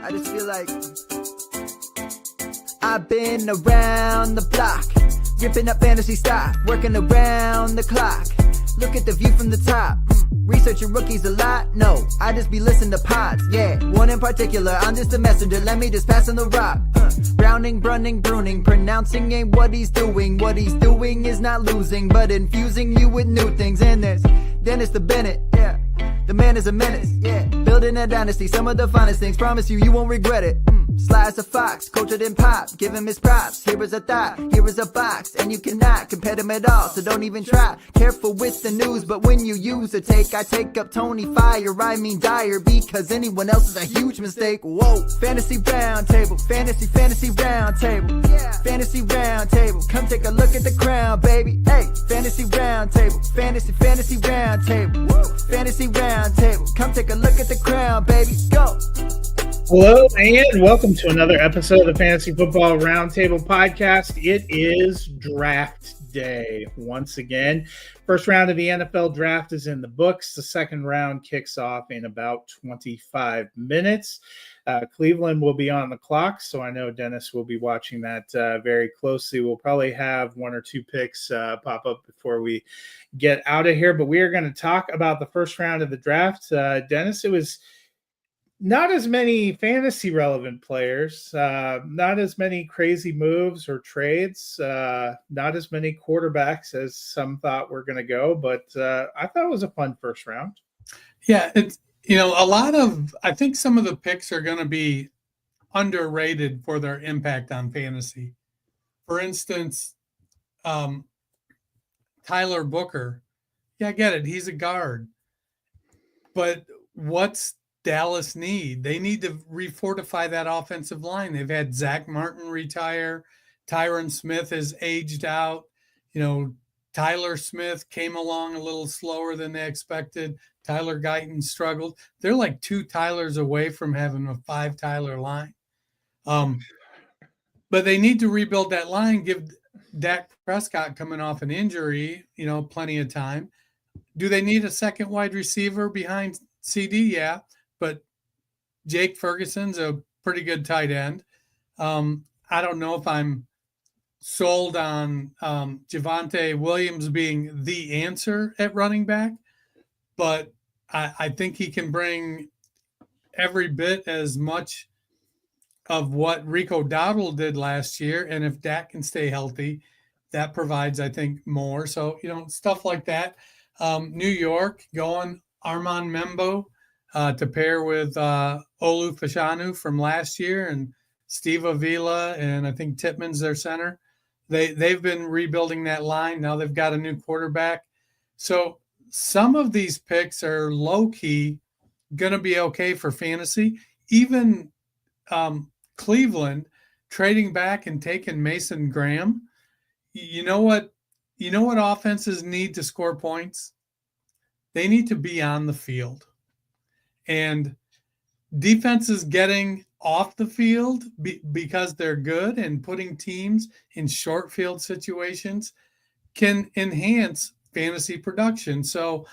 I just feel like I've been around the block, ripping up fantasy stock, working around the clock. Look at the view from the top. Researching rookies a lot? No, I just be listening to pods. Yeah, one in particular, I'm just a messenger. Let me just pass on the rock. Browning, brunning, pruning, pronouncing ain't what he's doing. What he's doing is not losing, but infusing you with new things. And there's Dennis the Bennett, yeah. The man is a menace, yeah. Building a dynasty, some of the finest things. Promise you, you won't regret it. Sly as a fox, cultured in pop. Give him his props. Here is a thought, here is a box, and you cannot compare them at all. So don't even try. Careful with the news, but when you use a take, I take up Tony Fire. I mean Dyer, because anyone else is a huge mistake. Whoa, fantasy round table, fantasy round table, yeah. Fantasy round table. Come take a look at the crown, baby. Hey, fantasy round table, fantasy round table, woo. Fantasy round table. Come take a look at the crown, baby. Go. Hello and welcome to another episode of the Fantasy Football Roundtable Podcast. It is draft day once again. First round of the NFL draft is in the books. The second round kicks off in about 25 minutes. Cleveland will be on the clock, so I know Dennis will be watching that very closely. We'll probably have one or two picks pop up before we get out of here, but we are going to talk about the first round of the draft. Dennis, it was not as many fantasy relevant players, not as many crazy moves or trades, not as many quarterbacks as some thought were going to go, but I thought it was a fun first round. Yeah, it's, I think some of the picks are going to be underrated for their impact on fantasy. For instance, Tyler Booker. Yeah, I get it. He's a guard. But what's Dallas need? They need to refortify that offensive line. They've had Zach Martin retire. Tyron Smith has aged out. Tyler Smith came along a little slower than they expected. Tyler Guyton struggled. They're like two Tylers away from having a 5 Tyler line. But they need to rebuild that line, give Dak Prescott coming off an injury, plenty of time. Do they need a second wide receiver behind CD? Yeah. But Jake Ferguson's a pretty good tight end. I don't know if I'm sold on Javonte Williams being the answer at running back, but I think he can bring every bit as much of what Rico Dowdle did last year. And if Dak can stay healthy, that provides, I think, more. So, stuff like that. New York going Armand Membo. To pair with Olu Fashanu from last year and Steve Avila, and I think Tippmann's their center. They've been rebuilding that line. Now they've got a new quarterback. So some of these picks are low-key going to be okay for fantasy. Even Cleveland trading back and taking Mason Graham. You know what offenses need to score points? They need to be on the field. And defenses getting off the field because they're good and putting teams in short field situations can enhance fantasy production. So,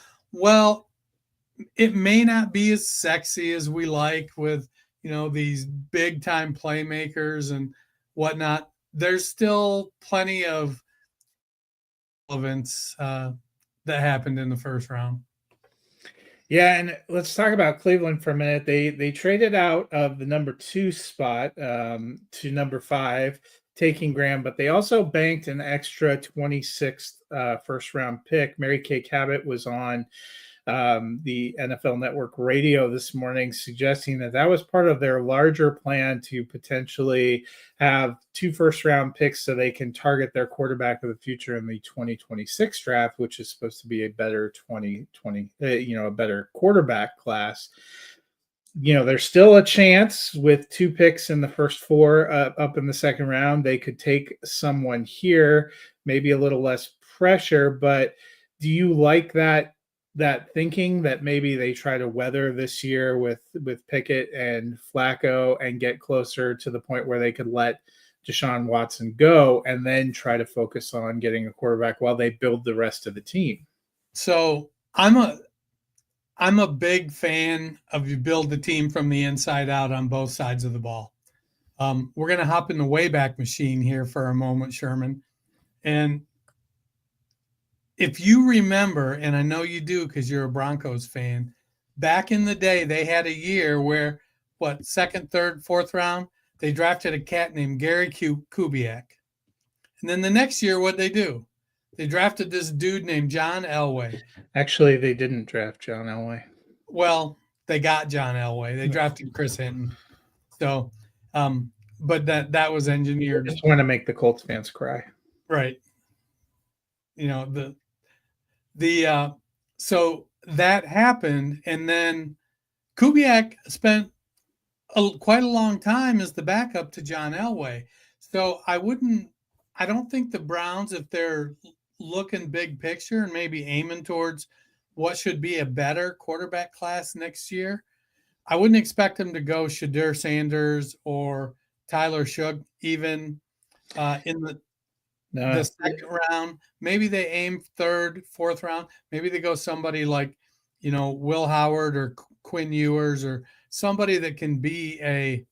it may not be as sexy as we like with, these big time playmakers and whatnot. There's still plenty of relevance that happened in the first round. Yeah, and let's talk about Cleveland for a minute. They traded out of the number 2 spot to number 5, taking Graham, but they also banked an extra 26th first round pick. Mary Kay Cabot was on the NFL Network radio this morning, suggesting that was part of their larger plan to potentially have 2 first round picks so they can target their quarterback of the future in the 2026 draft, which is supposed to be a better a better quarterback class. There's still a chance with 2 picks in the first 4 up in the second round. They could take someone here, maybe a little less pressure, but do you like that thinking that maybe they try to weather this year with Pickett and Flacco and get closer to the point where they could let Deshaun Watson go and then try to focus on getting a quarterback while they build the rest of the team? So I'm a big fan of you build the team from the inside out on both sides of the ball. We're going to hop in the Wayback Machine here for a moment, Sherman. And if you remember, and I know you do because you're a Broncos fan, back in the day, they had a year where, second, third, fourth round, they drafted a cat named Gary Kubiak. And then the next year, what'd they do? They drafted this dude named John Elway. Actually, they didn't draft John Elway. Well, they got John Elway. They drafted Chris Hinton. So, but that was engineered. I just want to make the Colts fans cry. Right. So that happened, and then Kubiak spent quite a long time as the backup to John Elway. So I don't think the Browns, if they're looking big picture and maybe aiming towards what should be a better quarterback class next year, I wouldn't expect them to go Shadur Sanders or Tyler Shough even in the second round. Maybe they aim third, fourth round. Maybe they go somebody like, Will Howard or Quinn Ewers or somebody that can be a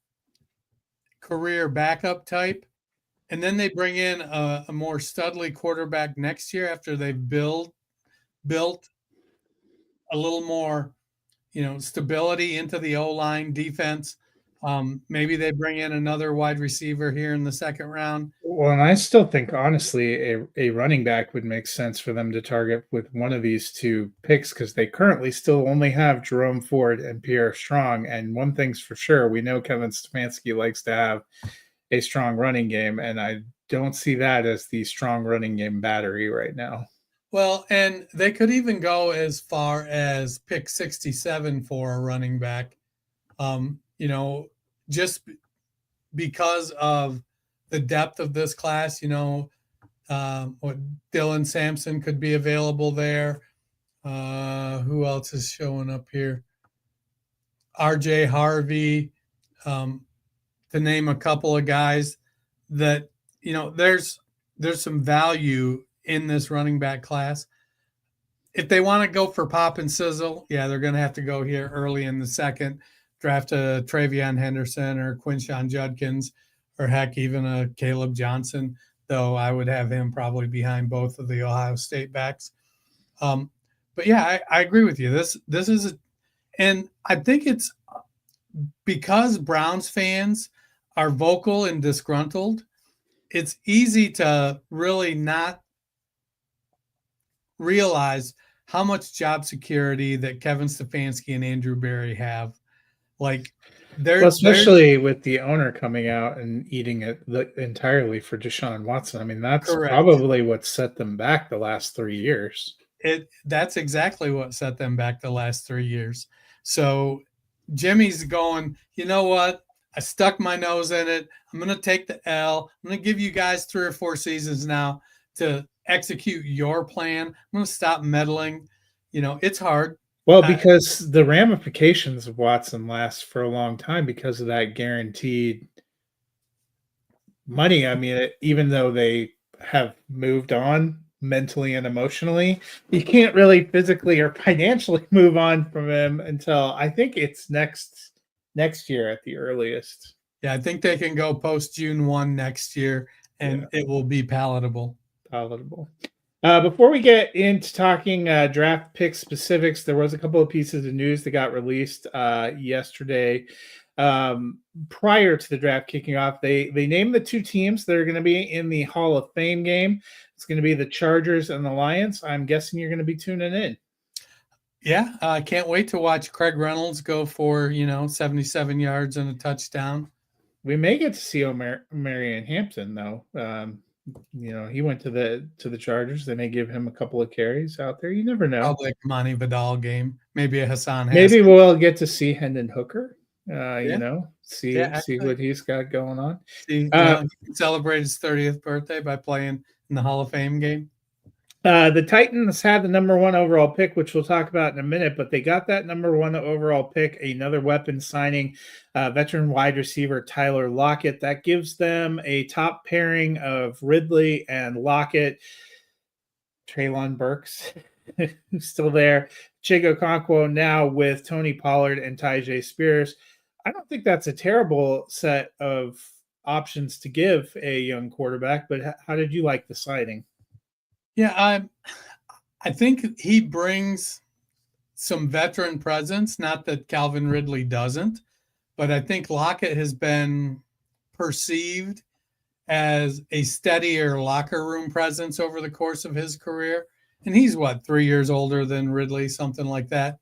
career backup type. And then they bring in a more studly quarterback next year after they've built a little more, stability into the O-line defense. Maybe they bring in another wide receiver here in the second round. Well, and I still think, honestly, a running back would make sense for them to target with one of these two picks because they currently still only have Jerome Ford and Pierre Strong. And one thing's for sure, we know Kevin Stefanski likes to have a strong running game, and I don't see that as the strong running game battery right now. Well, and they could even go as far as pick 67 for a running back, just because of the depth of this class. What Dylan Sampson could be available there. Who else is showing up here? RJ Harvey, to name a couple of guys that, there's some value in this running back class. If they want to go for pop and sizzle, yeah, they're going to have to go here early in the second, draft a Travion Henderson or Quinshon Judkins, or heck, even a Caleb Johnson, though I would have him probably behind both of the Ohio State backs. But yeah, I agree with you. This is, and I think it's because Browns fans are vocal and disgruntled, it's easy to really not realize how much job security that Kevin Stefanski and Andrew Berry have. Like, especially with the owner coming out and eating it entirely for Deshaun Watson. I mean, that's correct. Probably what set them back the last 3 years. That's exactly what set them back the last 3 years. So Jimmy's going, you know what? I stuck my nose in it. I'm going to take the L. I'm going to give you guys 3 or 4 seasons now to execute your plan. I'm going to stop meddling. It's hard. Well, because the ramifications of Watson last for a long time because of that guaranteed money. I mean, even though they have moved on mentally and emotionally, you can't really physically or financially move on from him until I think it's next year at the earliest. Yeah, I think they can go post June 1 next year, and it will be palatable. Before we get into talking draft pick specifics, there was a couple of pieces of news that got released yesterday. Prior to the draft kicking off, they named the 2 teams that are going to be in the Hall of Fame game. It's going to be the Chargers and the Lions. I'm guessing you're going to be tuning in. Yeah, I can't wait to watch Craig Reynolds go for 77 yards and a touchdown. We may get to see Marion Hampton though. He went to the Chargers. They may give him a couple of carries out there. You never know. Probably a Monty Vidal game. Maybe a Hassan Haskins. Maybe we'll get to see Hendon Hooker. See what he's got going on. He celebrate his 30th birthday by playing in the Hall of Fame game. The Titans had the number 1 overall pick, which we'll talk about in a minute, but they got that number 1 overall pick, another weapon signing, veteran wide receiver Tyler Lockett. That gives them a top pairing of Ridley and Lockett. Treylon Burks, who's still there. Chig Okonkwo now with Tony Pollard and Tyjae Spears. I don't think that's a terrible set of options to give a young quarterback, but how did you like the signing? Yeah, I think he brings some veteran presence, not that Calvin Ridley doesn't, but I think Lockett has been perceived as a steadier locker room presence over the course of his career. And he's 3 years older than Ridley, something like that.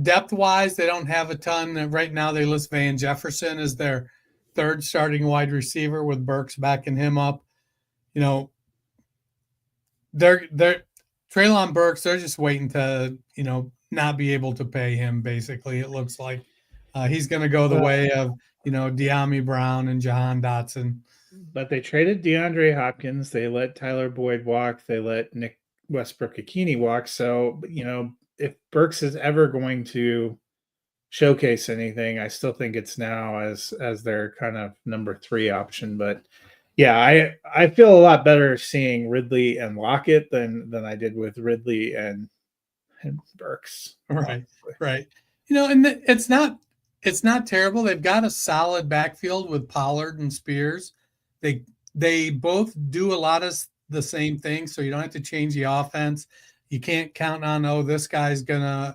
Depth wise, they don't have a ton. Right now, they list Van Jefferson as their third starting wide receiver with Burks backing him up. They're Treylon Burks. They're just waiting to, not be able to pay him. Basically, it looks like he's going to go the way of, De'Ami Brown and Jahan Dotson. But they traded DeAndre Hopkins. They let Tyler Boyd walk. They let Nick Westbrook-Ikini walk. So, if Burks is ever going to showcase anything, I still think it's now as their kind of number 3 option. But yeah, I feel a lot better seeing Ridley and Lockett than I did with Ridley and Burks. Right. And it's not terrible. They've got a solid backfield with Pollard and Spears. They both do a lot of the same things, so you don't have to change the offense. You can't count on,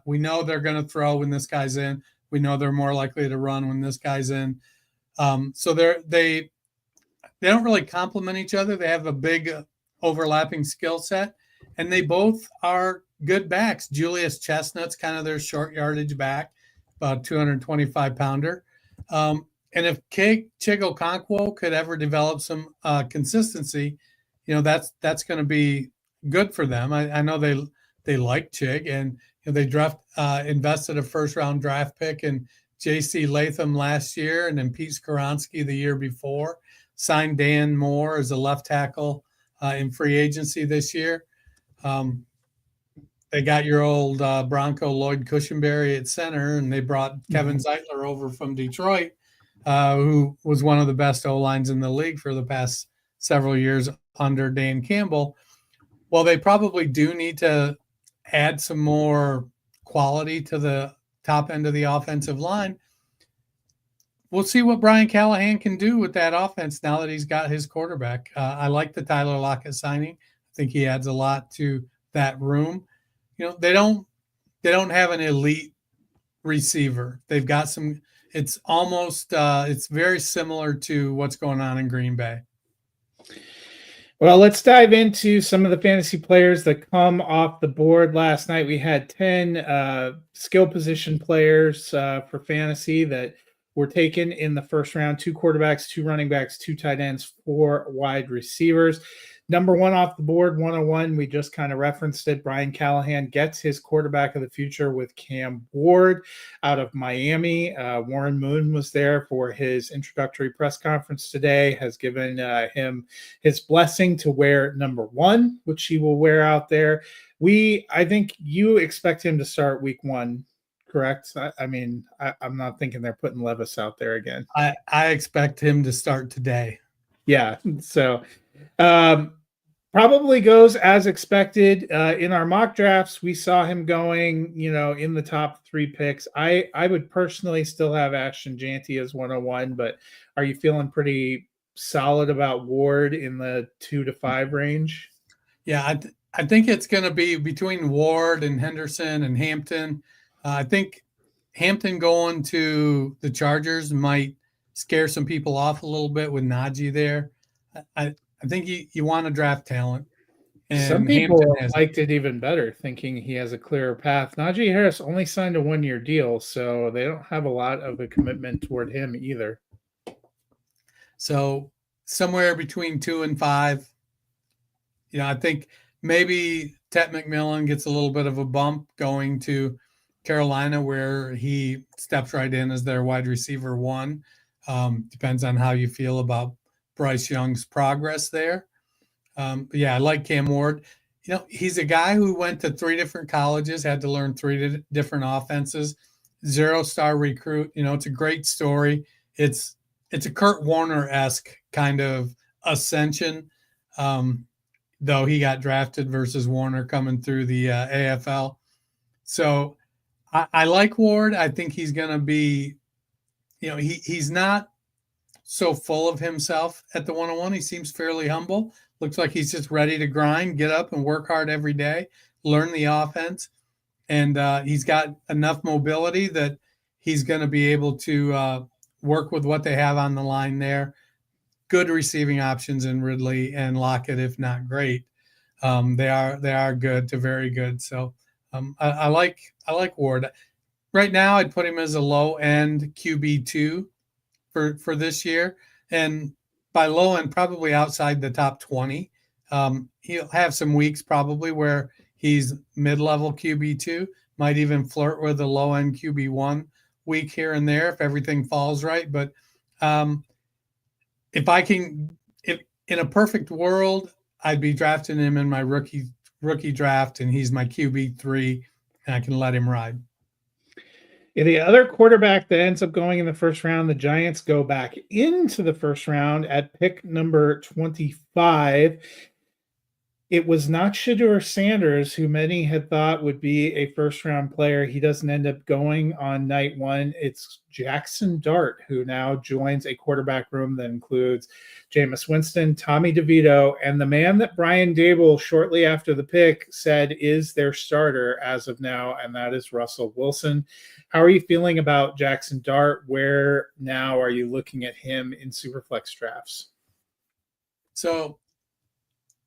we know they're gonna throw when this guy's in. We know they're more likely to run when this guy's in. So they don't really complement each other. They have a big overlapping skill set, and they both are good backs. Julius Chestnut's kind of their short yardage back, about 225-pounder. And if Chig Okonkwo could ever develop some consistency, that's going to be good for them. I know they like Chig, and they invested a first-round draft pick in J.C. Latham last year, and then Pete Skoronski the year before. Signed Dan Moore as a left tackle in free agency this year. They got your old Bronco Lloyd Cushenberry at center, and they brought Kevin Zeitler over from Detroit, who was one of the best O-lines in the league for the past several years under Dan Campbell. Well, they probably do need to add some more quality to the top end of the offensive line. We'll see what Brian Callahan can do with that offense now that he's got his quarterback. I like the Tyler Lockett signing. I think he adds a lot to that room. They don't have an elite receiver. They've got some. It's almost it's very similar to what's going on in Green Bay. Well, let's dive into some of the fantasy players that come off the board last night. We had 10 skill position players for fantasy that were taken in the first round: 2 quarterbacks, 2 running backs, 2 tight ends, 4 wide receivers. Number 1 off the board, 101. We just kind of referenced it. Brian Callahan gets his quarterback of the future with Cam Ward out of Miami. Warren Moon was there for his introductory press conference today, has given him his blessing to wear number 1, which he will wear out there. I think you expect him to start week 1, correct? I'm not thinking they're putting Levis out there again. I expect him to start today. Yeah. So probably goes as expected. In our mock drafts, we saw him going, in the top 3 picks. I would personally still have Ashton Jeanty as 101, but are you feeling pretty solid about Ward in the 2 to 5 range? Yeah, I think it's going to be between Ward and Henderson and Hampton. I think Hampton going to the Chargers might scare some people off a little bit with Najee there. I think you want to draft talent. And some people liked it even better, thinking he has a clearer path. Najee Harris only signed a 1-year deal, so they don't have a lot of a commitment toward him either. So somewhere between 2 and 5. I think maybe Tet McMillan gets a little bit of a bump going to Carolina, where he steps right in as their wide receiver 1. Depends on how you feel about Bryce Young's progress there. But yeah, I like Cam Ward. He's a guy who went to 3 different colleges, had to learn 3 different offenses, 0-star recruit. It's a great story. It's a Kurt Warner-esque kind of ascension. though he got drafted versus Warner coming through the AFL. So I like Ward. I think he's going to be, he's not so full of himself at the 101. He seems fairly humble. Looks like he's just ready to grind, get up and work hard every day, learn the offense. And he's got enough mobility that he's going to be able to work with what they have on the line there. Good receiving options in Ridley and Lockett, if not great. They are good to very good. So I like Ward. Right now, I'd put him as a low end QB2 for this year, and by low end, probably outside the top 20. He'll have some weeks probably where he's mid-level QB2, might even flirt with a low end QB1 week here and there if everything falls right. But if in a perfect world, I'd be drafting him in my rookie draft, and he's my QB3, and I can let him ride. Yeah, the other quarterback that ends up going in the first round, the Giants go back into the first round at pick number 25. It was not Shedeur Sanders, who many had thought would be a first-round player. He doesn't end up going on night one. It's Jackson Dart, who now joins a quarterback room that includes Jameis Winston, Tommy DeVito, and the man that Brian Daboll, shortly after the pick, said is their starter as of now, and that is Russell Wilson. How are you feeling about Jackson Dart? Where now are you looking at him in Superflex drafts? So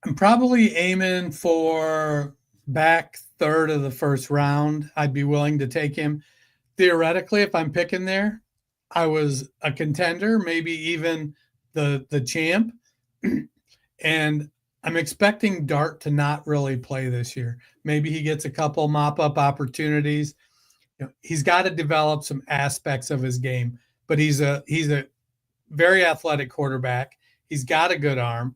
I'm probably aiming for back third of the first round. I'd be willing to take him. Theoretically, if I'm picking there, I was a contender, maybe even the champ. And I'm expecting Dart to not really play this year. Maybe he gets a couple mop-up opportunities. He's got to develop some aspects of his game, but he's a very athletic quarterback. He's got a good arm.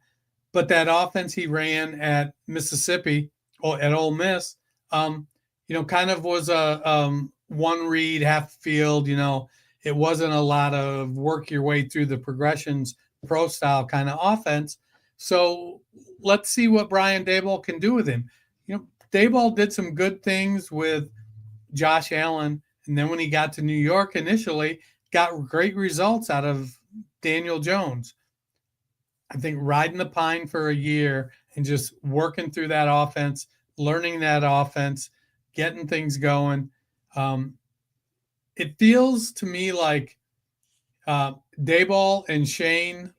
But that offense he ran at Mississippi or at Ole Miss, kind of was a one read, half field. It wasn't a lot of work your way through the progressions, pro style kind of offense. So let's see what Brian Daboll can do with him. Daboll did some good things with Josh Allen, and then when he got to New York initially, got great results out of Daniel Jones. I think riding the pine for a year and just working through that offense, learning that offense, getting things going. It feels to me like Daboll and Shane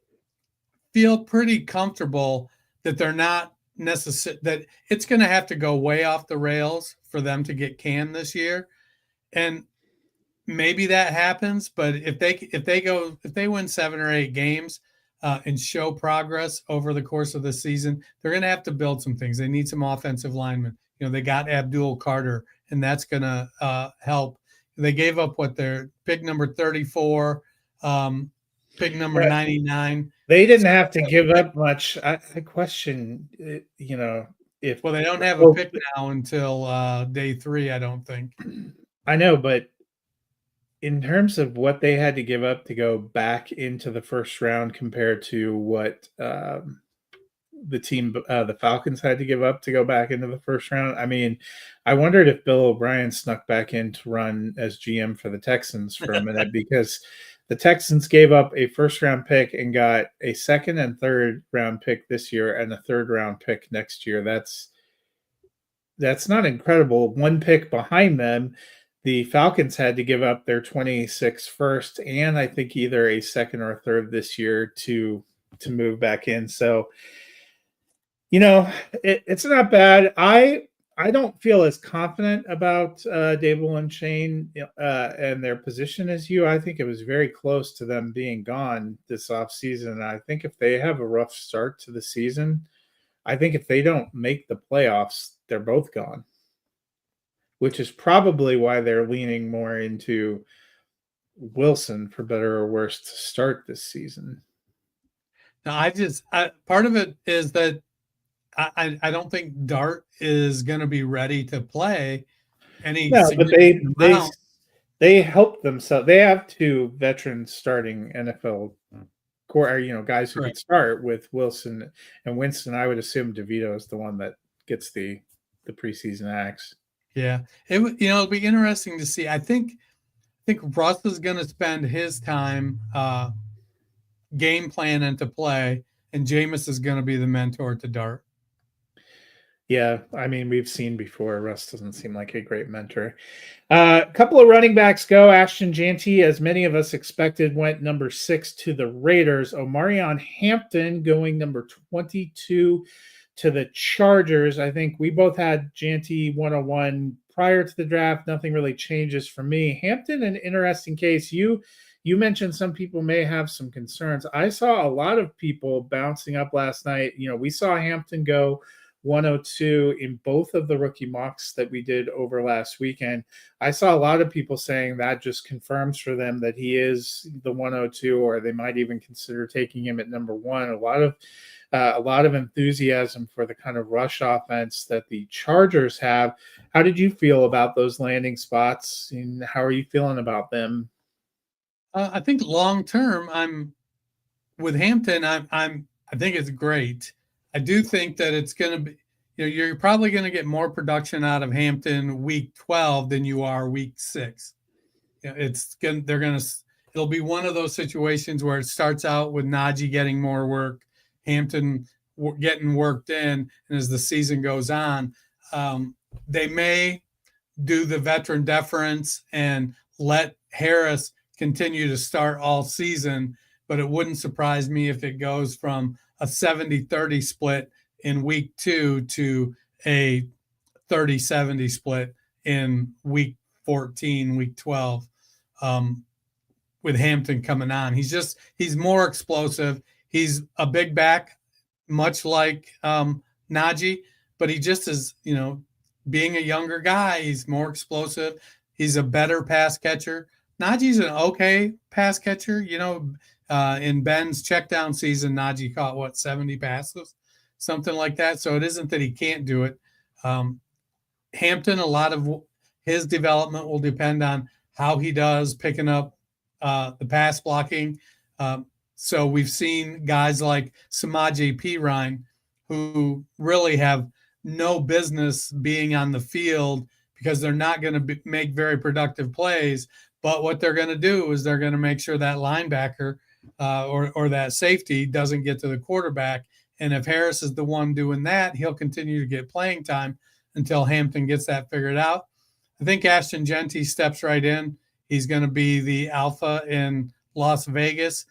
feel pretty comfortable that they're not necessary, that it's going to have to go way off the rails for them to get canned this year. And maybe that happens, but if they win 7 or 8 games, and show progress over the course of the season, they're going to have to build some things. They need some offensive linemen. They got Abdul Carter, and that's going to help. They gave up their pick number 34, pick number 99. They didn't have to give up much. I question, if they don't have a pick now until day 3, I don't think. I know, but in terms of what they had to give up to go back into the first round compared to what the Falcons had to give up to go back into the first round, I mean, I wondered if Bill O'Brien snuck back in to run as GM for the Texans for a minute, because the Texans gave up a first-round pick and got a second and third-round pick this year and a third-round pick next year. That's not incredible. One pick behind them, the Falcons had to give up their 26th first and I think either a second or a third this year to move back in. So, it's not bad. I don't feel as confident about Daboll and Shane and their position as you. I think it was very close to them being gone this offseason. I think if they have a rough start to the season, I think if they don't make the playoffs, they're both gone, which is probably why they're leaning more into Wilson, for better or worse, to start this season. Now, part of it is that I don't think Dart is going to be ready to play any. No, but they help themselves. They have 2 veteran starting NFL core, guys who Right. could start with Wilson and Winston. I would assume DeVito is the one that gets the preseason axe. Yeah, it'll be interesting to see. I think Russ is going to spend his time game planning to play, and Jameis is going to be the mentor to Dart. Yeah, I mean, we've seen before. Russ doesn't seem like a great mentor. A couple of running backs go. Ashton Jeanty, as many of us expected, went number 6 to the Raiders. Omarion Hampton going number 22 to the Chargers. I think we both had Jeanty 101 prior to the draft. Nothing really changes for me. Hampton, an interesting case. You mentioned some people may have some concerns. I saw a lot of people bouncing up last night. We saw Hampton go 102 in both of the rookie mocks that we did over last weekend. I saw a lot of people saying that just confirms for them that he is the 102, or they might even consider taking him at number 1. A lot of enthusiasm for the kind of rush offense that the Chargers have. How did you feel about those landing spots, and how are you feeling about them? I think long term, I'm with Hampton. I think it's great. I do think that it's going to be, you're probably going to get more production out of Hampton week 12 than you are week 6. It'll be one of those situations where it starts out with Najee getting more work, Hampton getting worked in, and as the season goes on, they may do the veteran deference and let Harris continue to start all season, but it wouldn't surprise me if it goes from a 70-30 split in week 2 to a 30-70 split in week 14, week 12, with Hampton coming on. He's more explosive. He's a big back, much like Najee, but he just is, being a younger guy, he's more explosive. He's a better pass catcher. Najee's an okay pass catcher. In Ben's check down season, Najee caught 70 passes, something like that. So it isn't that he can't do it. Hampton, a lot of his development will depend on how he does picking up the pass blocking. So we've seen guys like Samaje Perine who really have no business being on the field because they're not going to make very productive plays. But what they're going to do is they're going to make sure that linebacker or that safety doesn't get to the quarterback. And if Harris is the one doing that, he'll continue to get playing time until Hampton gets that figured out. I think Ashton Jeanty steps right in. He's going to be the alpha in Las Vegas.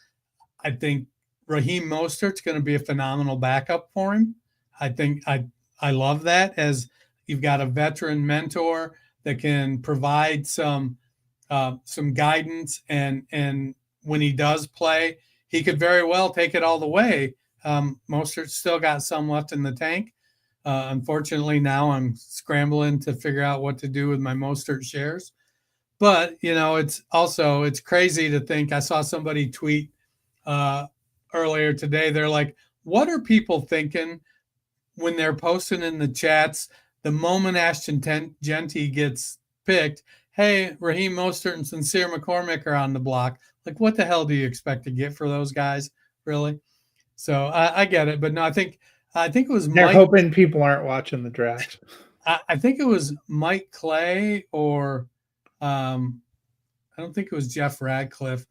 I think Raheem Mostert's going to be a phenomenal backup for him. I think I love that, as you've got a veteran mentor that can provide some guidance, and when he does play, he could very well take it all the way. Mostert's still got some left in the tank. Unfortunately, now I'm scrambling to figure out what to do with my Mostert shares. But, it's crazy to think. I saw somebody tweet earlier today. They're like, what are people thinking when they're posting in the chats the moment Ashton Jeanty gets picked? Hey, Raheem Mostert and Sincere McCormick are on the block. Like, what the hell do you expect to get for those guys, really? So I get it. But no, I think it was They're Mike. hoping people aren't watching the draft. I think it was Mike Clay, or I don't think it was Jeff Radcliffe.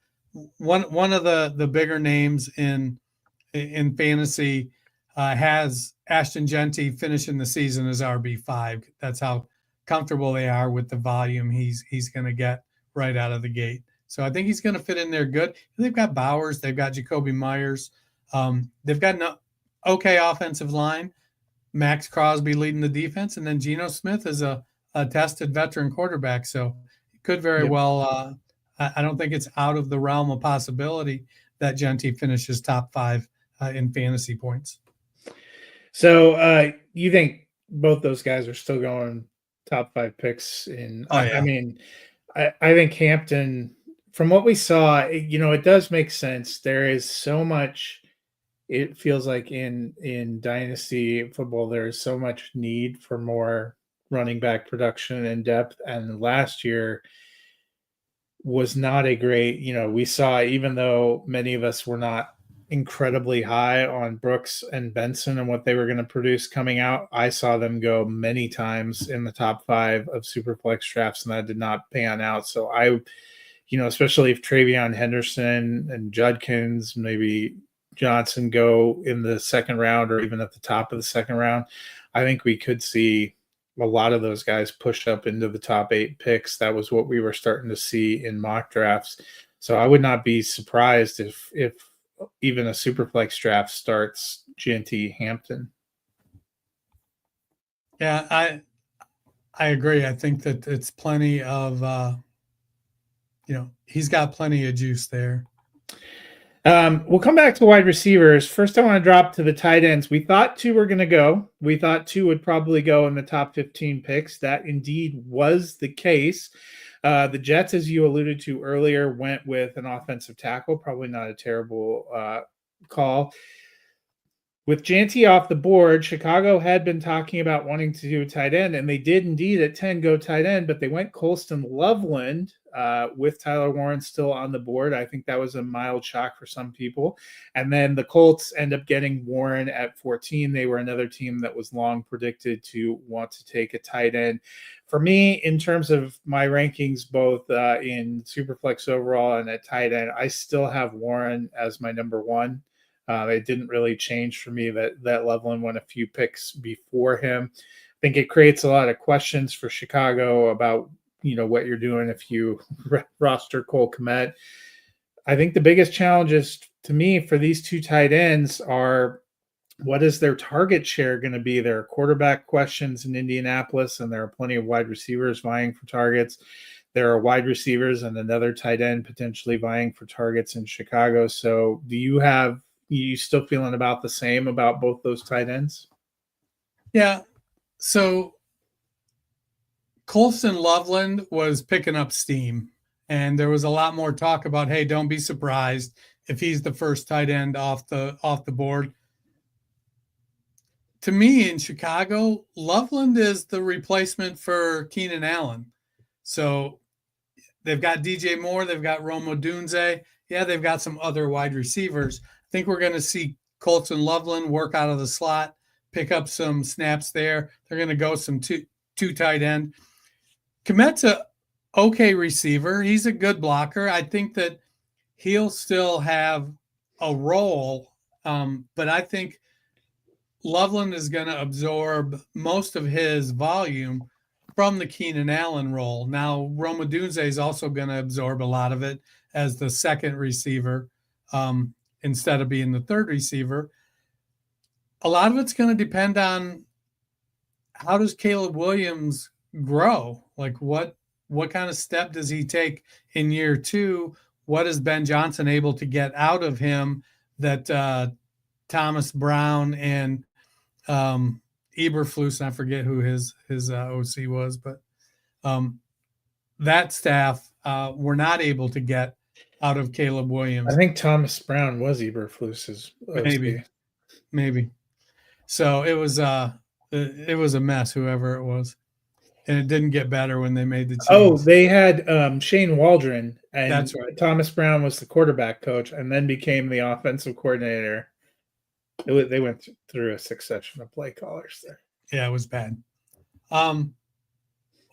One of the bigger names in fantasy has Ashton Jeanty finishing the season as RB5. That's how comfortable they are with the volume he's going to get right out of the gate. So I think he's going to fit in there good. They've got Bowers. They've got Jacoby Myers. They've got an okay offensive line. Max Crosby leading the defense. And then Geno Smith is a tested veteran quarterback. So it could very well I don't think it's out of the realm of possibility that Jeanty finishes top 5 in fantasy points. So you think both those guys are still going top 5 picks in? Oh, yeah. I mean, I think Hampton, from what we saw, it does make sense. There is so much. It feels like in dynasty football, there is so much need for more running back production and depth. And last year was not a great. We saw, even though many of us were not incredibly high on Brooks and Benson and what they were going to produce coming out. I saw them go many times in the top 5 of Superflex drafts, and that did not pan out. So especially if Travion Henderson and Judkins, maybe Johnson go in the second round or even at the top of the second round, I think we could see a lot of those guys push up into the top 8 picks. That was what we were starting to see in mock drafts. So I would not be surprised if even a Superflex draft starts GNT Hampton. Yeah, I agree. I think that it's plenty of he's got plenty of juice there. We'll come back to wide receivers. First, I want to drop to the tight ends. We thought 2 were going to go. We thought 2 would probably go in the top 15 picks. That indeed was the case. The Jets, as you alluded to earlier, went with an offensive tackle. Probably not a terrible call. With Janty off the board, Chicago had been talking about wanting to do a tight end, and they did indeed at 10 go tight end, but they went Colston Loveland with Tyler Warren still on the board. I think that was a mild shock for some people. And then the Colts end up getting Warren at 14. They were another team that was long predicted to want to take a tight end. For me, in terms of my rankings, both in Superflex overall and at tight end, I still have Warren as my number 1. It didn't really change for me that Loveland went a few picks before him. I think it creates a lot of questions for Chicago about, what you're doing if you roster Cole Kmet. I think the biggest challenges to me for these 2 tight ends are, what is their target share going to be? There are quarterback questions in Indianapolis, and there are plenty of wide receivers vying for targets. There are wide receivers and another tight end potentially vying for targets in Chicago. So do you still feeling about the same about both those tight ends? Yeah. So Colston Loveland was picking up steam, and there was a lot more talk about, hey, don't be surprised if he's the first tight end off the board. To me, in Chicago, Loveland is the replacement for Keenan Allen. So they've got DJ Moore, they've got Rome Odunze. Yeah, they've got some other wide receivers. I think we're going to see Colston Loveland work out of the slot, pick up some snaps there. They're going to go some two tight end. Kmet's a okay receiver. He's a good blocker. I think that he'll still have a role, but I think Loveland is going to absorb most of his volume from the Keenan Allen role. Now, Rome Odunze is also going to absorb a lot of it as the second receiver instead of being the third receiver. A lot of it's going to depend on how does Caleb Williams grow? Like what kind of step does he take in year 2? What is Ben Johnson able to get out of him that Thomas Brown and Eberflus, and I forget who his OC was, but that staff were not able to get out of Caleb Williams. I think Thomas Brown was Eberflus's OC. Maybe. So it was a mess, whoever it was. And it didn't get better when they made the change. Oh, they had Shane Waldron, and that's right. Thomas Brown was the quarterback coach and then became the offensive coordinator. They went through a succession of play callers there. Yeah, it was bad.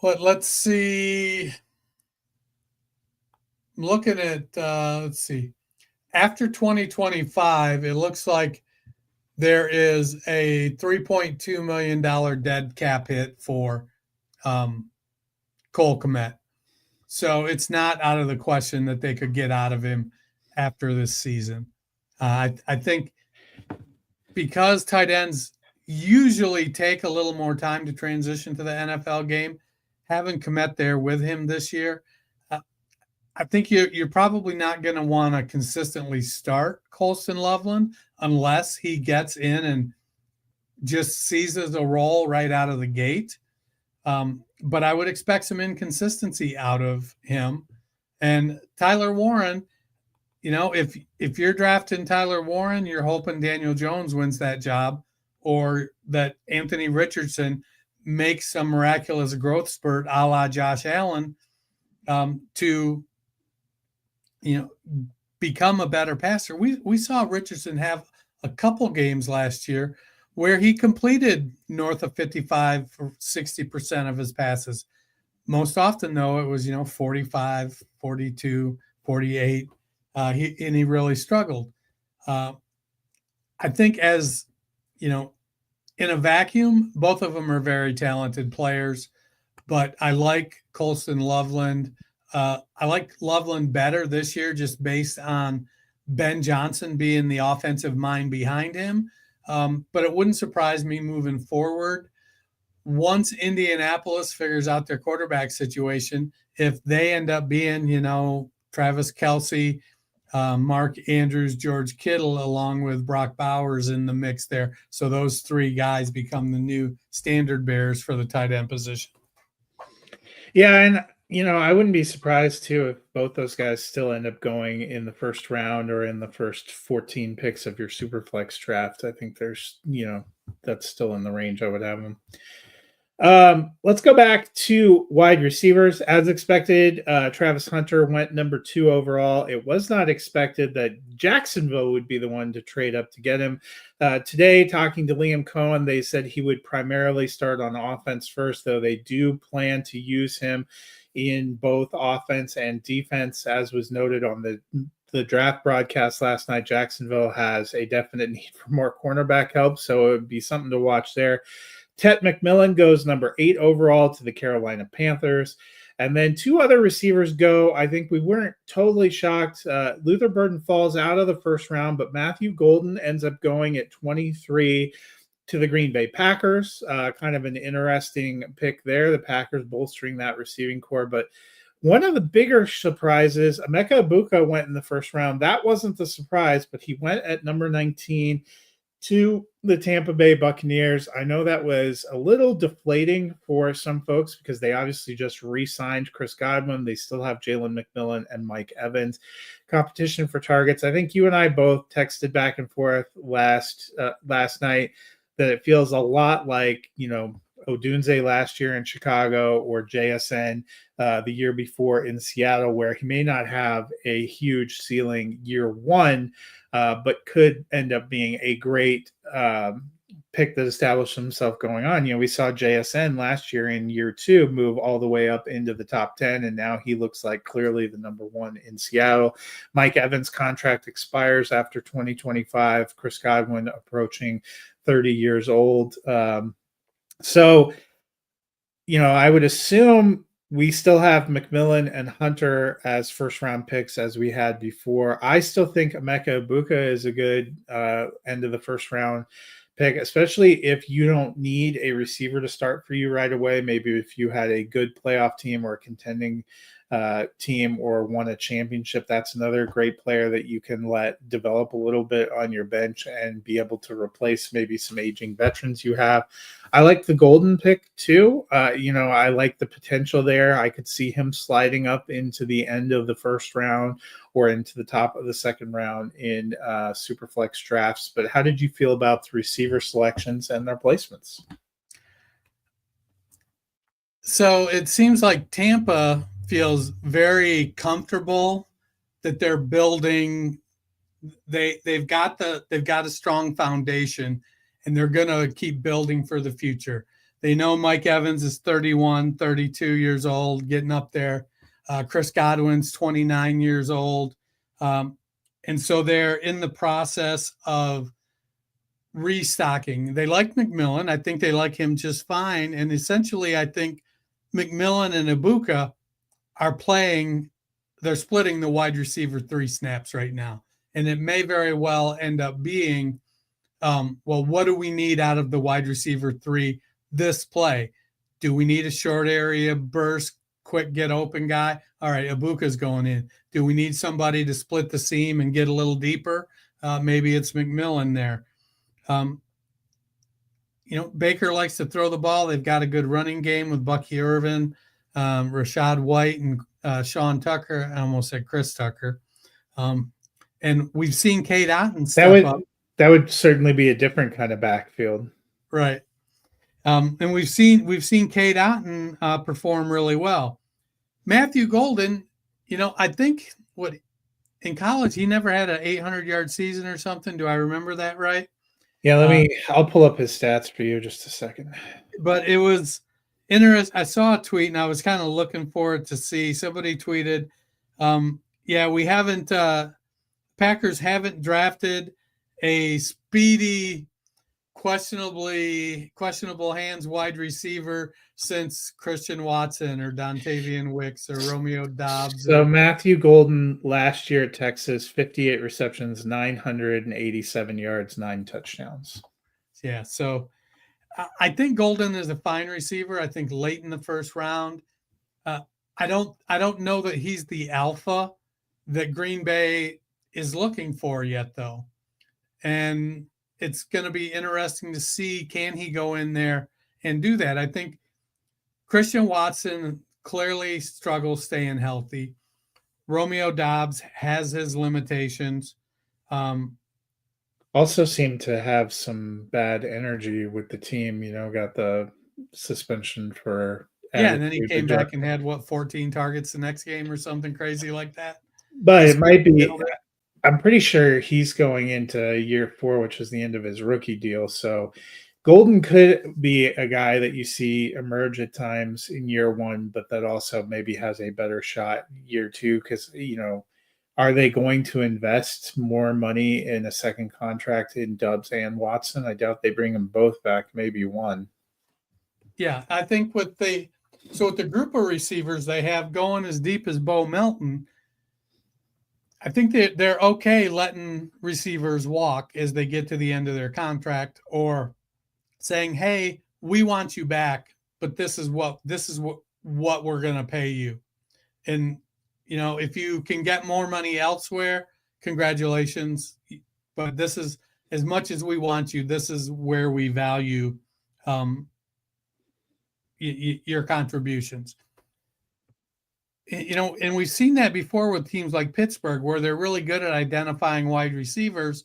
Let's see. I'm looking at, let's see. After 2025, it looks like there is a $3.2 million dead cap hit for Cole Kmet. So it's not out of the question that they could get out of him after this season. I think because tight ends usually take a little more time to transition to the NFL game, having Kmet there with him this year, I think you're probably not going to want to consistently start Colston Loveland unless he gets in and just seizes a role right out of the gate. But I would expect some inconsistency out of him. And Tyler Warren, if you're drafting Tyler Warren, you're hoping Daniel Jones wins that job or that Anthony Richardson makes some miraculous growth spurt a la Josh Allen to become a better passer. We saw Richardson have a couple games last year where he completed north of 55 or 60% of his passes. Most often, though, it was, 45, 42, 48. He really struggled. I think as, in a vacuum, both of them are very talented players, but I like Colston Loveland. I like Loveland better this year just based on Ben Johnson being the offensive mind behind him. But it wouldn't surprise me moving forward. Once Indianapolis figures out their quarterback situation, if they end up being, Travis Kelce, Mark Andrews, George Kittle, along with Brock Bowers in the mix there. So those three guys become the new standard bearers for the tight end position. Yeah, and I wouldn't be surprised too if both those guys still end up going in the first round or in the first 14 picks of your Superflex draft. I think there's, that's still in the range I would have them. Let's go back to wide receivers. As expected, Travis Hunter went number 2 overall. It was not expected that Jacksonville would be the one to trade up to get him. Today, talking to Liam Cohen, they said he would primarily start on offense first, though they do plan to use him in both offense and defense. As was noted on the draft broadcast last night, Jacksonville has a definite need for more cornerback help, so it would be something to watch there. Tet McMillan goes number 8 overall to the Carolina Panthers. And then 2 other receivers go. I think we weren't totally shocked. Luther Burden falls out of the first round, but Matthew Golden ends up going at 23 to the Green Bay Packers. Kind of an interesting pick there. The Packers bolstering that receiving core. But one of the bigger surprises, Emeka Egbuka went in the first round. That wasn't the surprise, but he went at number 19 to the Tampa Bay Buccaneers. I know that was a little deflating for some folks because they obviously just re-signed Chris Godwin. They still have Jalen McMillan and Mike Evans. Competition for targets. I think you and I both texted back and forth last night that it feels a lot like, Odunze last year in Chicago or JSN the year before in Seattle, where he may not have a huge ceiling year one, but could end up being a great pick that established himself going on. We saw JSN last year in year 2 move all the way up into the top 10, and now he looks like clearly the number 1 in Seattle. Mike Evans' contract expires after 2025. Chris Godwin approaching 30 years old. So, I would assume we still have McMillan and Hunter as first-round picks as we had before. I still think Emeka Egbuka is a good end of the first-round pick, especially if you don't need a receiver to start for you right away. Maybe if you had a good playoff team or a contending team or won a championship, that's another great player that you can let develop a little bit on your bench and be able to replace maybe some aging veterans you have. I like the Golden pick too. I like the potential there. I could see him sliding up into the end of the first round or into the top of the second round in Superflex drafts. But how did you feel about the receiver selections and their placements? So it seems like Tampa feels very comfortable that they're building. They've got a strong foundation, and they're going to keep building for the future. They know Mike Evans is 31, 32 years old, getting up there. Chris Godwin's 29 years old. And so they're in the process of restocking. They like McMillan. I think they like him just fine. And essentially, I think McMillan and Egbuka are they're splitting the wide receiver 3 snaps right now. And it may very well end up being, what do we need out of the wide receiver 3 this play? Do we need a short area burst, quick get open guy? All right, Egbuka's going in. Do we need somebody to split the seam and get a little deeper? Maybe it's McMillan there. Baker likes to throw the ball. They've got a good running game with Bucky Irvin, Rashad White, and Sean Tucker. I almost said Chris Tucker. And we've seen Cade Otton step up. That would certainly be a different kind of backfield. Right. And we've seen Cade Otton perform really well. Matthew Golden, I think in college, he never had an 800-yard season or something. Do I remember that right? Yeah, I'll pull up his stats for you just a second. But it was interesting. I saw a tweet and I was kind of looking forward to see somebody tweeted, yeah, we haven't, Packers haven't drafted a speedy, questionable hands wide receiver since Christian Watson or Dontavian Wicks or Romeo Dobbs. So Matthew Golden last year at Texas, 58 receptions, 987 yards, 9 touchdowns. Yeah, so I think Golden is a fine receiver. I think late in the first round. I don't know that he's the alpha that Green Bay is looking for yet, though. And it's going to be interesting to see, can he go in there and do that? I think Christian Watson clearly struggles staying healthy. Romeo Dobbs has his limitations. Also seemed to have some bad energy with the team, got the suspension for and then he came back and had 14 targets the next game or something crazy like that. But it might be, I'm pretty sure he's going into year 4, which is the end of his rookie deal. So Golden could be a guy that you see emerge at times in year 1, but that also maybe has a better shot year 2 because, are they going to invest more money in a second contract in Dobbs and Watson? I doubt they bring them both back, maybe one. Yeah, I think with the group of receivers they have going as deep as Bo Melton, I think they're okay letting receivers walk as they get to the end of their contract, or saying, "Hey, we want you back, but this is what we're going to pay you." And if you can get more money elsewhere, congratulations. But this is, as much as we want you, this is where we value your contributions. And we've seen that before with teams like Pittsburgh, where they're really good at identifying wide receivers,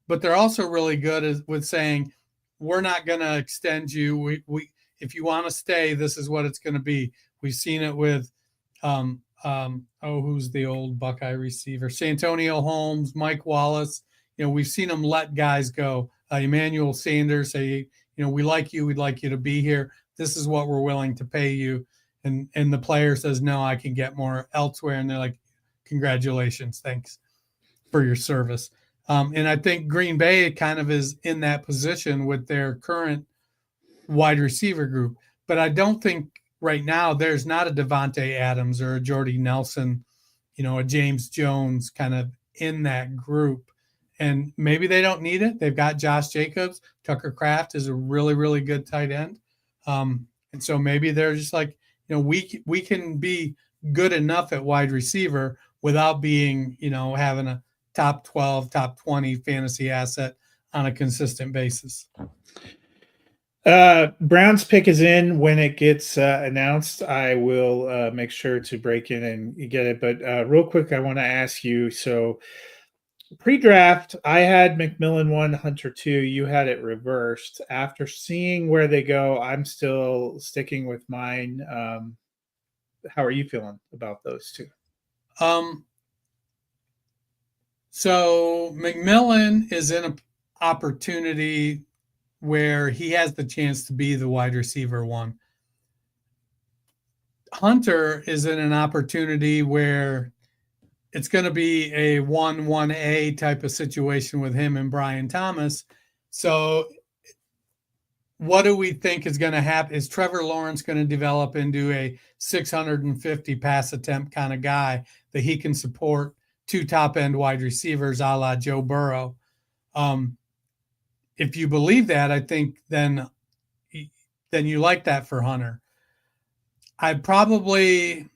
but they're also really good with saying, we're not going to extend you. We if you want to stay, this is what it's going to be. We've seen it with, who's the old Buckeye receiver? Santonio Holmes, Mike Wallace. We've seen them let guys go. Emmanuel Sanders say, we like you. We'd like you to be here. This is what we're willing to pay you. And the player says, no, I can get more elsewhere. And they're like, congratulations. Thanks for your service. And I think Green Bay kind of is in that position with their current wide receiver group. But I don't think right now there's not a Devontae Adams or a Jordy Nelson, a James Jones kind of in that group. And maybe they don't need it. They've got Josh Jacobs. Tucker Kraft is a really, really good tight end. And so maybe they're just like, we can be good enough at wide receiver without being, having a top 12, top 20 fantasy asset on a consistent basis. Brown's pick is in. When it gets announced, I will make sure to break in and get it. But real quick, I want to ask you, so pre-draft, I had McMillan 1, Hunter 2. You had it reversed. After seeing where they go, I'm still sticking with mine. How are you feeling about those two? So McMillan is in an opportunity where he has the chance to be the wide receiver 1. Hunter is in an opportunity where it's going to be a 1-1A type of situation with him and Brian Thomas. So what do we think is going to happen? Is Trevor Lawrence going to develop into a 650 pass attempt kind of guy that he can support 2 top-end wide receivers a la Joe Burrow? If you believe that, I think then you like that for Hunter. I probably,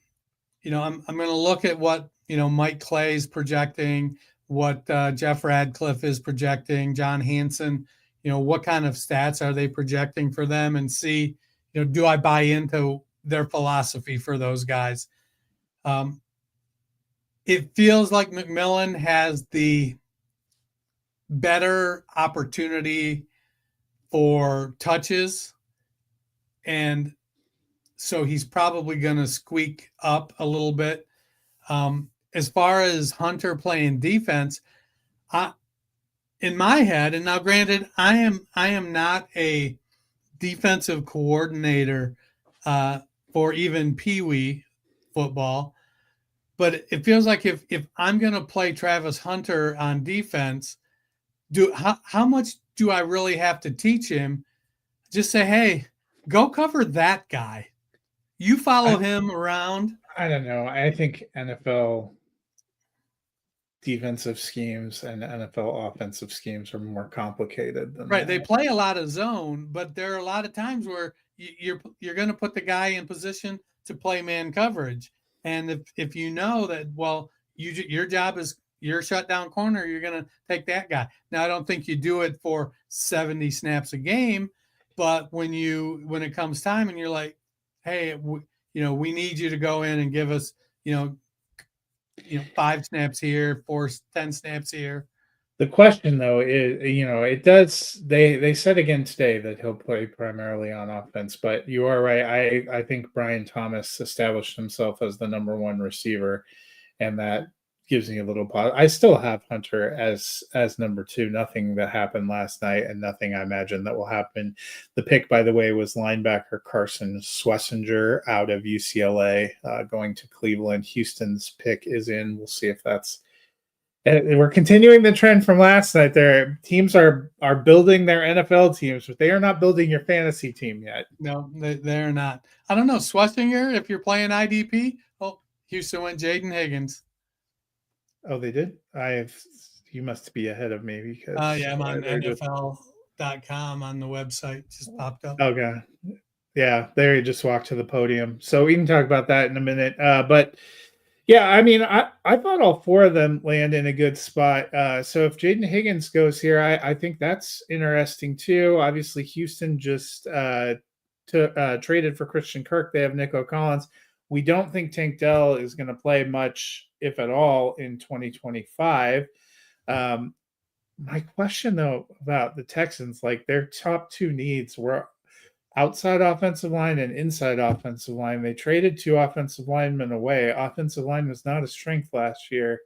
I'm going to look at what, Mike Clay's projecting, what Jeff Radcliffe is projecting, John Hansen, what kind of stats are they projecting for them, and see, do I buy into their philosophy for those guys? It feels like McMillan has the better opportunity for touches, and so he's probably going to squeak up a little bit. as far as Hunter playing defense, in my head, and now granted, I am not a defensive coordinator for even Pee Wee football, but it feels like if I'm going to play Travis Hunter on defense, how much do I really have to teach him? Just say, hey, go cover that guy. You follow him around. I don't know. I think NFL defensive schemes and NFL offensive schemes are more complicated than Right. that. They play a lot of zone, but there are a lot of times where you're going to put the guy in position to play man coverage. And if you know that, well, your job is your shutdown corner, you're going to take that guy. Now, I don't think you do it for 70 snaps a game, but when it comes time and you're like, hey, we need you to go in and give us, 5 snaps here, 10 snaps here. The question though is, it does. They said again today that he'll play primarily on offense, but you are right. I think Brian Thomas established himself as the number one receiver, and that gives me a little pause. I still have Hunter as number 2. Nothing that happened last night, and nothing I imagine that will happen. The pick, by the way, was linebacker Carson Schlesinger out of UCLA, going to Cleveland. Houston's pick is in. We'll see if that's. We're continuing the trend from last night. Their teams are building their NFL teams, but they are not building your fantasy team yet. No, they're not. I don't know. Schlesinger, if you're playing IDP, Houston went Jaden Higgins. Oh, they did? You must be ahead of me because I'm on NFL.com on the website. Just popped up. Okay. Yeah, there you just walked to the podium. So we can talk about that in a minute. But yeah, I mean, I thought all 4 of them land in a good spot. So if Jaden Higgins goes here, I think that's interesting too. Obviously, Houston just traded for Christian Kirk. They have Nico Collins. We don't think Tank Dell is going to play much, if at all, in 2025. My question, though, about the Texans, like their top 2 needs were outside offensive line and inside offensive line. They traded 2 offensive linemen away. Offensive line was not a strength last year.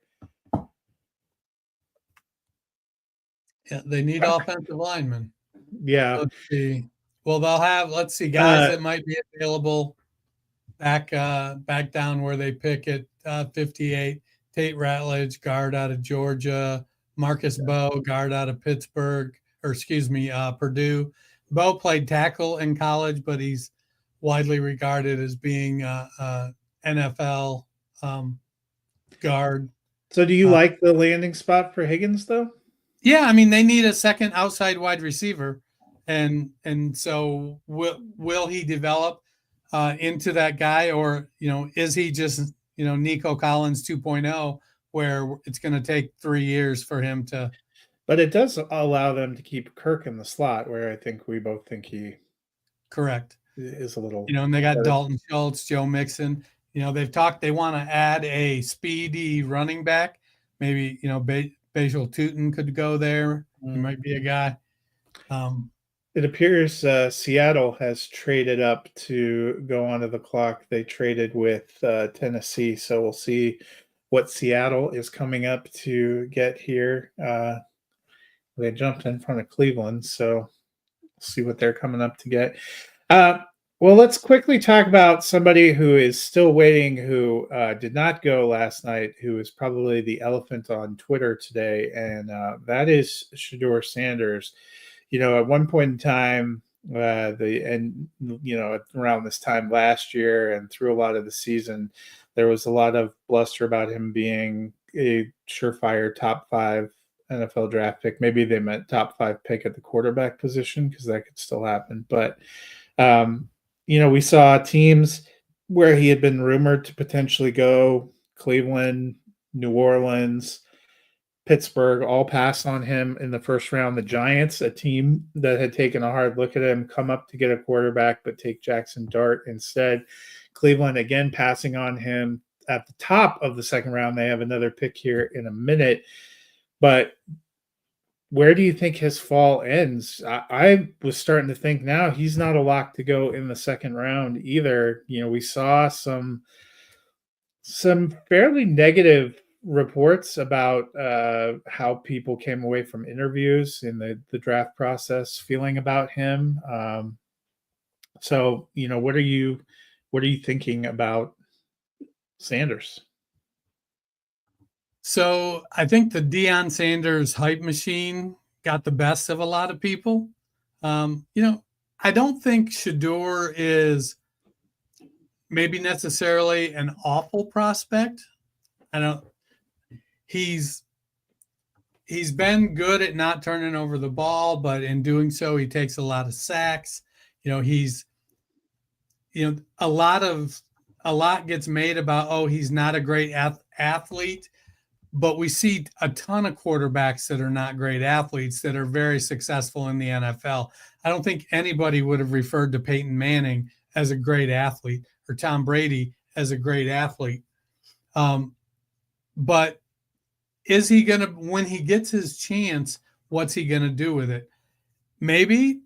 Yeah, they need offensive linemen. Yeah. Let's see. Well, they'll have, let's see, guys that might be available back down where they pick at 58. Tate Ratledge, guard out of Georgia. Marcus Bowe, guard out of Purdue. Bowe played tackle in college, but he's widely regarded as being NFL guard. So do you like the landing spot for Higgins, though? Yeah, I mean, they need a second outside wide receiver. And so will he develop into that guy, or, is he just, Nico Collins 2.0, where it's going to take 3 years for him to. But it does allow them to keep Kirk in the slot, where I think we both think he correct is a little. And they got Dalton Schultz, Joe Mixon. They've talked. They want to add a speedy running back. Maybe Basil Tootin could go there. He might be a guy. It appears Seattle has traded up to go onto the clock. They traded with Tennessee, so we'll see what Seattle is coming up to get here. They jumped in front of Cleveland, so we'll see what they're coming up to get. Well, let's quickly talk about somebody who is still waiting, who did not go last night, who is probably the elephant on Twitter today, and that is Shedeur Sanders. At one point in time, around this time last year and through a lot of the season, there was a lot of bluster about him being a surefire top 5 NFL draft pick. Maybe they meant top 5 pick at the quarterback position, because that could still happen. But, we saw teams where he had been rumored to potentially go, Cleveland, New Orleans, Pittsburgh, all pass on him in the first round. The Giants, a team that had taken a hard look at him, come up to get a quarterback, but take Jackson Dart instead. Cleveland, again, passing on him at the top of the second round. They have another pick here in a minute. But where do you think his fall ends? I was starting to think now he's not a lock to go in the second round either. We saw some some fairly negative reports about how people came away from interviews in the draft process feeling about him. So, what are you thinking about Sanders? So I think the Deion Sanders hype machine got the best of a lot of people. I don't think Shedeur is maybe necessarily an awful prospect. I don't. He's been good at not turning over the ball, but in doing so, he takes a lot of sacks. A lot gets made about, he's not a great athlete, but we see a ton of quarterbacks that are not great athletes that are very successful in the NFL. I don't think anybody would have referred to Peyton Manning as a great athlete or Tom Brady as a great athlete. But is he going to, when he gets his chance, what's he going to do with it? Maybe,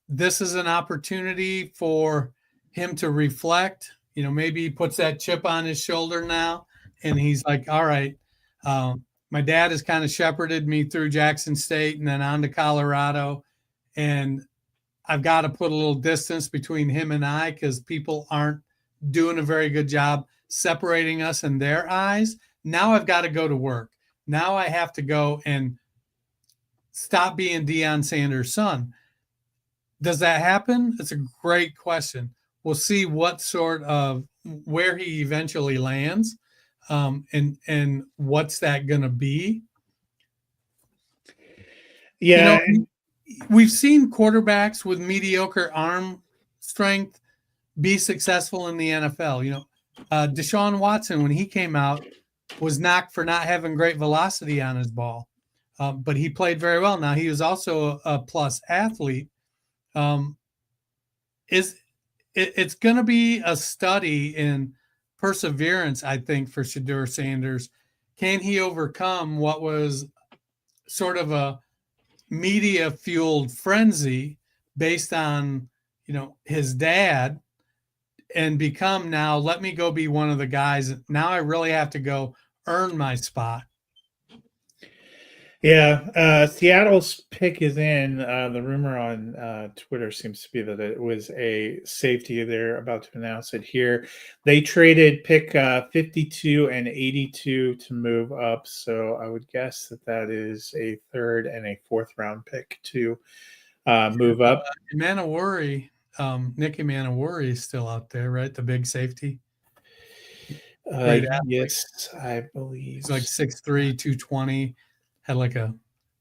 this is an opportunity for him to reflect. Maybe he puts that chip on his shoulder now and he's like, all right, my dad has kind of shepherded me through Jackson State and then on to Colorado. And I've got to put a little distance between him and I because people aren't doing a very good job separating us in their eyes. Now I've got to go to work. Now I have to go and stop being Deion Sanders' son. Does that happen? It's a great question. We'll see where he eventually lands, and what's that going to be. Yeah. We've seen quarterbacks with mediocre arm strength be successful in the NFL. Deshaun Watson, when he came out, was knocked for not having great velocity on his ball, but he played very well. Now, he was also a plus athlete. It's going to be a study in perseverance, I think, for Shedeur Sanders. Can he overcome what was sort of a media-fueled frenzy based on, his dad, and become now, let me go be one of the guys. Now I really have to go earn my spot. Yeah, Seattle's pick is in. The rumor on Twitter seems to be that it was a safety. They're about to announce it here. They traded pick 52 and 82 to move up. So I would guess that is a third and a fourth round pick to move up. Nick Emmanwori is still out there, right? The big safety. Yes, I believe. He's like 6'3", 220. Had like a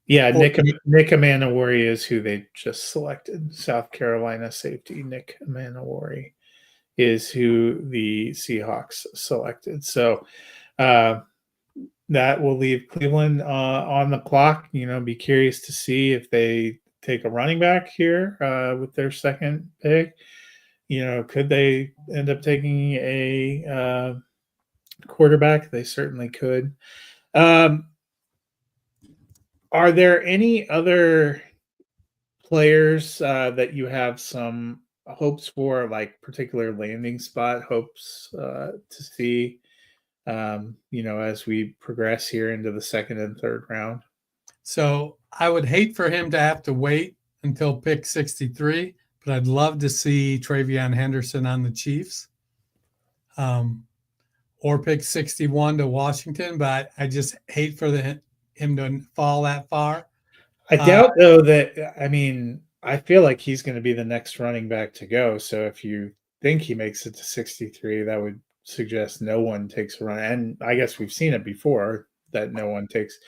Nick Emmanwori is who they just selected. South Carolina safety Nick Emmanwori is who the Seahawks selected. So that will leave Cleveland on the clock. Be curious to see if they take a running back here with their second pick. Could they end up taking a quarterback? They certainly could. Are there any other players that you have some hopes for, like particular landing spot hopes to see, as we progress here into the second and third round? So I would hate for him to have to wait until pick 63, but I'd love to see TreVeyon Henderson on the Chiefs, or pick 61 to Washington. But I just hate for him to fall that far. I doubt, though, that, I feel like he's going to be the next running back to go. So if you think he makes it to 63, that would suggest no one takes a run. And I guess we've seen it before that no one takes.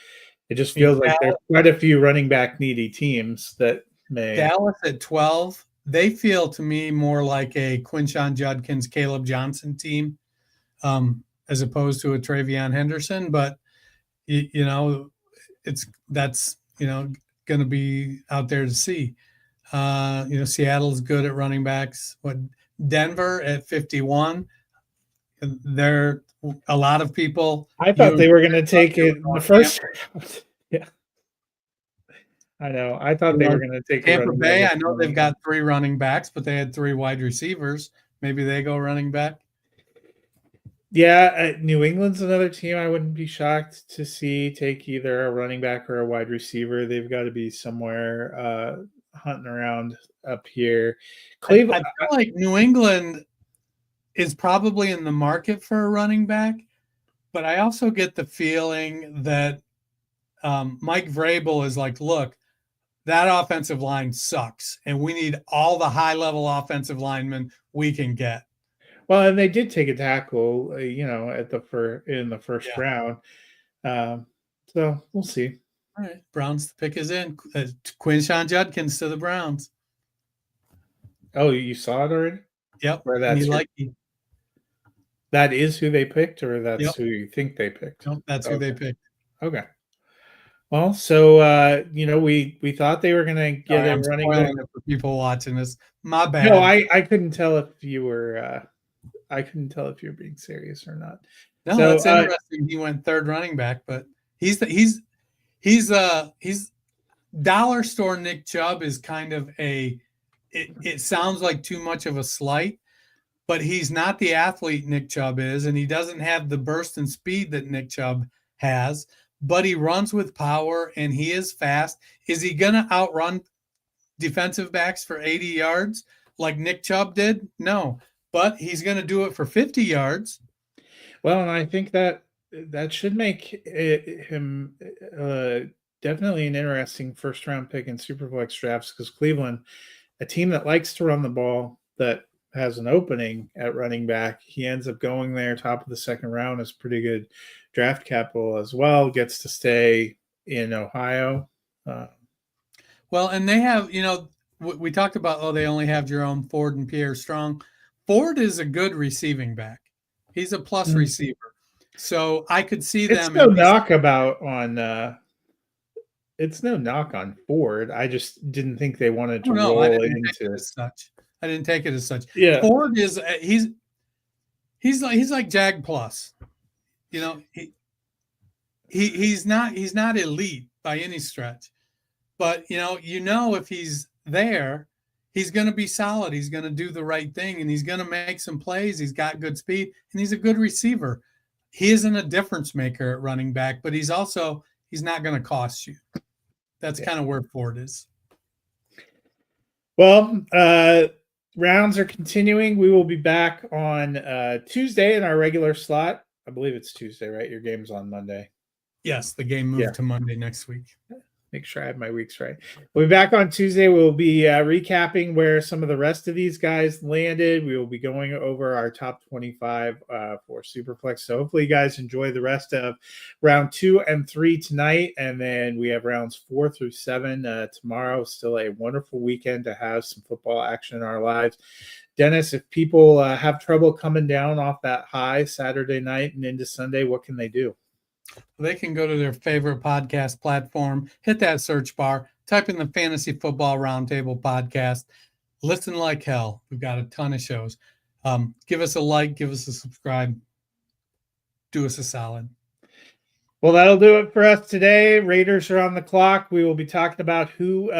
It just feels like there's quite a few running back needy teams that may. Dallas at 12, they feel to me more like a Quinshon Judkins, Caleb Johnson team, as opposed to a TreVeyon Henderson. But, that's going to be out there to see. Seattle's good at running backs. Denver at 51, they're a lot of people. I thought they were going to take it the first. Yeah, I know. I thought they were going to take Tampa Bay. I know they've got 3 running backs, but they had 3 wide receivers. Maybe they go running back. Yeah, New England's another team I wouldn't be shocked to see take either a running back or a wide receiver. They've got to be somewhere hunting around up here. I Cleveland, feel like New England is probably in the market for a running back, but I also get the feeling that Mike Vrabel is like, look, that offensive line sucks, and we need all the high-level offensive linemen we can get. well, and they did take a tackle, at in the first Yeah. round. So we'll see. All right, Browns pick is in. Quinshon Judkins to the Browns. Oh, you saw it already? Yep, Where that's that is who they picked, or that's Yep. who you think they picked? Nope, that's who they picked. Okay. Well, so we thought they were gonna get Sorry, a I'm running spoiling back. it for people watching this. My bad. No, I couldn't tell if you were being serious or not. No, So, that's interesting. He went third running back, but he's dollar store Nick Chubb is kind of it sounds like too much of a slight, but he's not the athlete Nick Chubb is, and he doesn't have the burst and speed that Nick Chubb has, but he runs with power and he is fast. Is he going to outrun defensive backs for 80 yards like Nick Chubb did? No, but he's going to do it for 50 yards. Well, and I think that should make him definitely an interesting first round pick in Superflex drafts, because Cleveland, a team that likes to run the ball, that has an opening at running back, he ends up going there top of the second round, is pretty good draft capital as well, gets to stay in Ohio. Well, and they have, we talked about, they only have Jerome Ford and Pierre Strong. Ford is a good receiving back. He's a plus receiver. So I could see them. It's no knock on Ford. I just didn't think they wanted to roll into as such. I didn't take it as such. Yeah. Ford is he's like Jag plus. He's not elite by any stretch. But if he's there, he's going to be solid. He's going to do the right thing, and he's going to make some plays. He's got good speed, and he's a good receiver. He isn't a difference maker at running back, but he's not going to cost you. That's kind of where Ford is. Well, rounds are continuing. We will be back on Tuesday in our regular slot. I believe it's Tuesday, right? Your game's on Monday. Yes, the game moved to Monday next week. Make sure I have my weeks right. We'll be back on Tuesday. We'll be recapping where some of the rest of these guys landed. We will be going over our top 25 for Superflex. So hopefully you guys enjoy the rest of round 2 and 3 tonight. And then we have rounds 4 through 7 tomorrow. Still a wonderful weekend to have some football action in our lives. Dennis, if people have trouble coming down off that high Saturday night and into Sunday, what can they do? They can go to their favorite podcast platform, hit that search bar, type in the Fantasy Football Roundtable podcast, listen like hell. We've got a ton of shows. Give us a like, give us a subscribe, do us a solid. Well, that'll do it for us today. Raiders are on the clock. We will be talking about who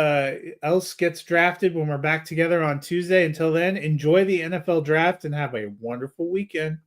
else gets drafted when we're back together on Tuesday. Until then, enjoy the NFL draft and have a wonderful weekend.